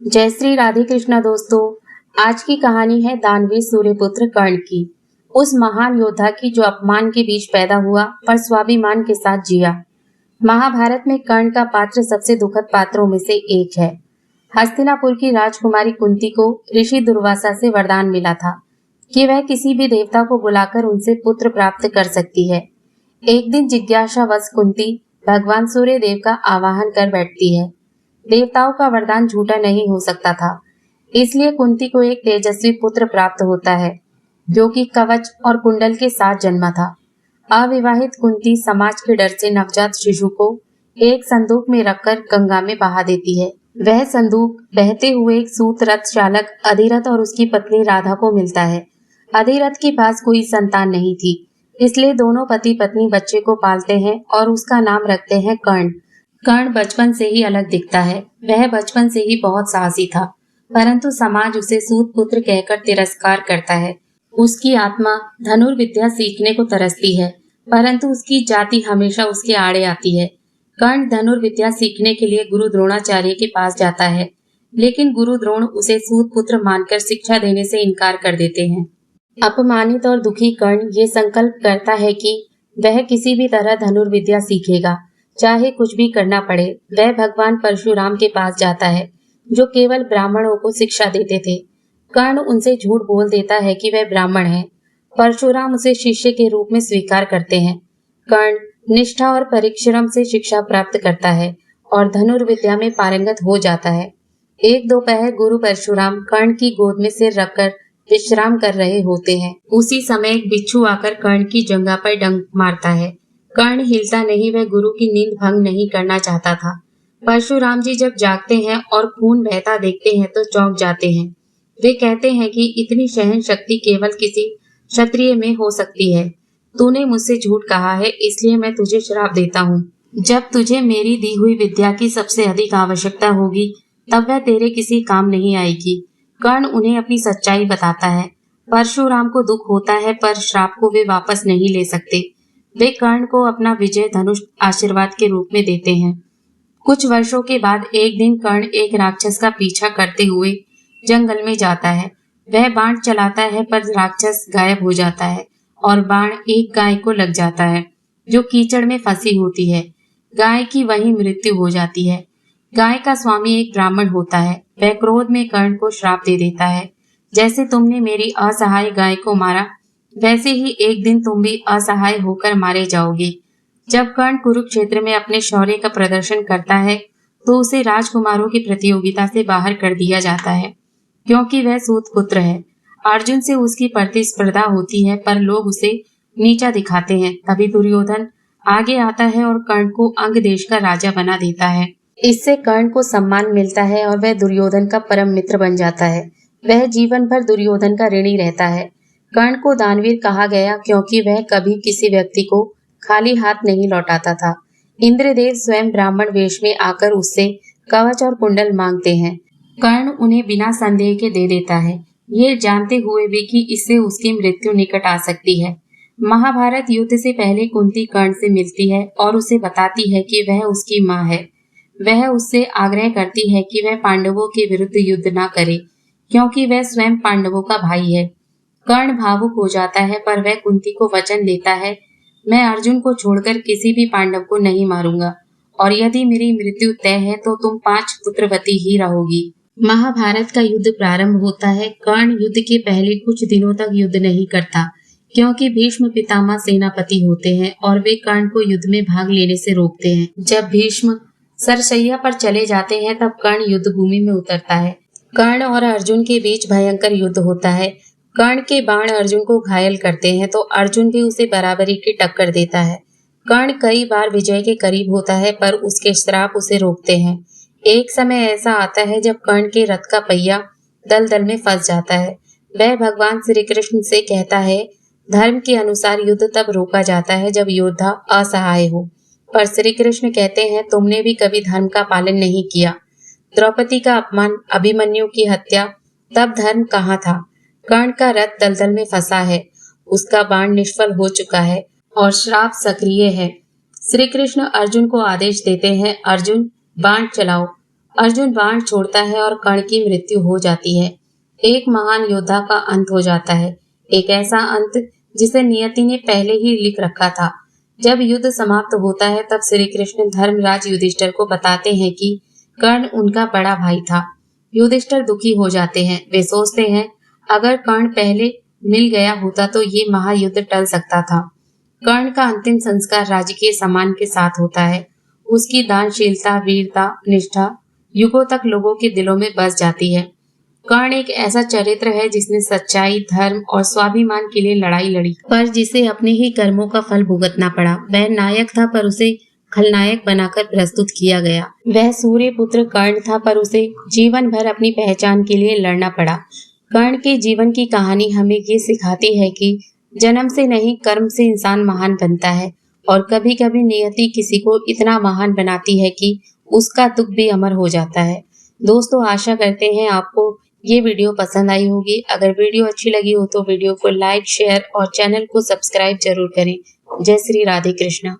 जय श्री राधे कृष्णा दोस्तों। आज की कहानी है दानवीर सूर्यपुत्र कर्ण की, उस महान योद्धा की जो अपमान के बीच पैदा हुआ पर स्वाभिमान के साथ जिया। महाभारत में कर्ण का पात्र सबसे दुखद पात्रों में से एक है। हस्तिनापुर की राजकुमारी कुंती को ऋषि दुर्वासा से वरदान मिला था कि वह किसी भी देवता को बुलाकर उनसे पुत्र प्राप्त कर सकती है। एक दिन जिज्ञासावश कुंती भगवान सूर्य देव का आवाहन कर बैठती है। देवताओं का वरदान झूठा नहीं हो सकता था, इसलिए कुंती को एक तेजस्वी पुत्र प्राप्त होता है जो कि कवच और कुंडल के साथ जन्मा था। अविवाहित कुंती समाज के डर से नवजात शिशु को एक संदूक में रखकर गंगा में बहा देती है। वह संदूक बहते हुए एक सूत रथ चालक अधिरथ और उसकी पत्नी राधा को मिलता है। अधिरथ के पास कोई संतान नहीं थी, इसलिए दोनों पति पत्नी बच्चे को पालते हैं और उसका नाम रखते हैं कर्ण। कर्ण बचपन से ही अलग दिखता है। वह बचपन से ही बहुत साहसी था, परंतु समाज उसे सूत पुत्र कहकर तिरस्कार करता है। उसकी आत्मा धनुर्विद्या सीखने को तरसती है, परंतु उसकी जाति हमेशा उसके आड़े आती है। कर्ण धनुर्विद्या सीखने के लिए गुरु द्रोणाचार्य के पास जाता है, लेकिन गुरु द्रोण उसे सूत पुत्र मानकर शिक्षा देने से इनकार कर देते हैं। अपमानित और दुखी कर्ण ये संकल्प करता है कि वह किसी भी तरह धनुर्विद्या सीखेगा, चाहे कुछ भी करना पड़े। वह भगवान परशुराम के पास जाता है, जो केवल ब्राह्मणों को शिक्षा देते थे। कर्ण उनसे झूठ बोल देता है कि वह ब्राह्मण है। परशुराम उसे शिष्य के रूप में स्वीकार करते हैं। कर्ण निष्ठा और परिश्रम से शिक्षा प्राप्त करता है और धनुर्विद्या में पारंगत हो जाता है। एक दोपहर गुरु परशुराम कर्ण की गोद में सिर रखकर विश्राम कर रहे होते हैं। उसी समय एक बिच्छू आकर कर्ण की जंघा पर डंक मारता है। कर्ण हिलता नहीं, वह गुरु की नींद भंग नहीं करना चाहता था। परशुराम जी जब जागते हैं और खून बहता देखते हैं तो चौंक जाते हैं। वे कहते हैं कि इतनी सहन शक्ति केवल किसी क्षत्रिय में हो सकती है। तूने मुझसे झूठ कहा है, इसलिए मैं तुझे श्राप देता हूँ। जब तुझे मेरी दी हुई विद्या की सबसे अधिक आवश्यकता होगी, तब वह तेरे किसी काम नहीं आएगी। कर्ण उन्हें अपनी सच्चाई बताता है। परशुराम को दुख होता है, पर श्राप को वे वापस नहीं ले सकते। वे कर्ण को अपना विजय धनुष आशीर्वाद के रूप में देते हैं। कुछ वर्षों के बाद एक दिन कर्ण एक राक्षस का पीछा करते हुए जंगल में जाता है। वह बाण चलाता है, पर राक्षस गायब हो जाता है और बाण एक गाय को लग जाता है जो कीचड़ में फंसी होती है। गाय की वहीं मृत्यु हो जाती है। गाय का स्वामी एक ब्राह्मण होता है। वह क्रोध में कर्ण को श्राप दे देता है, जैसे तुमने मेरी असहाय गाय को मारा, वैसे ही एक दिन तुम भी असहाय होकर मारे जाओगे। जब कर्ण कुरुक्षेत्र में अपने शौर्य का प्रदर्शन करता है तो उसे राजकुमारों की प्रतियोगिता से बाहर कर दिया जाता है, क्योंकि वह सूत पुत्र है। अर्जुन से उसकी प्रतिस्पर्धा होती है, पर लोग उसे नीचा दिखाते हैं। तभी दुर्योधन आगे आता है और कर्ण को अंग देश का राजा बना देता है। इससे कर्ण को सम्मान मिलता है और वह दुर्योधन का परम मित्र बन जाता है। वह जीवन भर दुर्योधन का ऋणी रहता है। कर्ण को दानवीर कहा गया क्योंकि वह कभी किसी व्यक्ति को खाली हाथ नहीं लौटाता था। इंद्रदेव स्वयं ब्राह्मण वेश में आकर उससे कवच और कुंडल मांगते हैं। कर्ण उन्हें बिना संदेह के दे देता है, ये जानते हुए भी कि इससे उसकी मृत्यु निकट आ सकती है। महाभारत युद्ध से पहले कुंती कर्ण से मिलती है और उसे बताती है कि वह उसकी माँ है। वह उससे आग्रह करती है कि वह पांडवों के विरुद्ध युद्ध न करे, क्योंकि वह स्वयं पांडवों का भाई है। कर्ण भावुक हो जाता है, पर वह कुंती को वचन देता है, मैं अर्जुन को छोड़कर किसी भी पांडव को नहीं मारूंगा, और यदि मेरी मृत्यु तय है तो तुम 5 पुत्रवती ही रहोगी। महाभारत का युद्ध प्रारंभ होता है। कर्ण युद्ध के पहले कुछ दिनों तक युद्ध नहीं करता, क्योंकि भीष्म पितामह सेनापति होते हैं और वे कर्ण को युद्ध में भाग लेने से रोकते हैं। जब भीष्म सरसैया पर चले जाते हैं, तब कर्ण युद्ध भूमि में उतरता है। कर्ण और अर्जुन के बीच भयंकर युद्ध होता है। कर्ण के बाण अर्जुन को घायल करते हैं, तो अर्जुन भी उसे बराबरी की टक्कर देता है। कर्ण कई बार विजय के करीब होता है, पर उसके श्राप उसे रोकते हैं। एक समय ऐसा आता है जब कर्ण के रथ का पहिया दलदल में फंस जाता है। वह भगवान श्री कृष्ण से कहता है, धर्म के अनुसार युद्ध तब रोका जाता है जब योद्धा असहाय हो। पर श्री कृष्ण कहते हैं, तुमने भी कभी धर्म का पालन नहीं किया। द्रौपदी का अपमान, अभिमन्यु की हत्या, तब धर्म कहाँ था। कर्ण का रथ दलदल में फंसा है, उसका बाण निष्फल हो चुका है और श्राप सक्रिय है। श्री कृष्ण अर्जुन को आदेश देते हैं, अर्जुन बाण चलाओ। अर्जुन बाण छोड़ता है और कर्ण की मृत्यु हो जाती है। एक महान योद्धा का अंत हो जाता है, एक ऐसा अंत जिसे नियति ने पहले ही लिख रखा था। जब युद्ध समाप्त होता है तब श्री कृष्ण धर्मराज युधिष्ठिर को बताते हैं कि कर्ण उनका बड़ा भाई था। युधिष्ठिर दुखी हो जाते हैं। वे सोचते हैं अगर कर्ण पहले मिल गया होता तो ये महायुद्ध टल सकता था। कर्ण का अंतिम संस्कार राजकीय सम्मान के साथ होता है। उसकी दानशीलता, वीरता, निष्ठा युगों तक लोगों के दिलों में बस जाती है। कर्ण एक ऐसा चरित्र है जिसने सच्चाई, धर्म और स्वाभिमान के लिए लड़ाई लड़ी, पर जिसे अपने ही कर्मों का फल भुगतना पड़ा। वह नायक था पर उसे खलनायक बनाकर प्रस्तुत किया गया। वह सूर्य पुत्र कर्ण था पर उसे जीवन भर अपनी पहचान के लिए लड़ना पड़ा। कर्ण के जीवन की कहानी हमें ये सिखाती है कि जन्म से नहीं, कर्म से इंसान महान बनता है और कभी कभी नियति किसी को इतना महान बनाती है कि उसका दुख भी अमर हो जाता है। दोस्तों, आशा करते हैं आपको ये वीडियो पसंद आई होगी। अगर वीडियो अच्छी लगी हो तो वीडियो को लाइक, शेयर और चैनल को सब्सक्राइब जरूर करें। जय श्री राधे कृष्णा।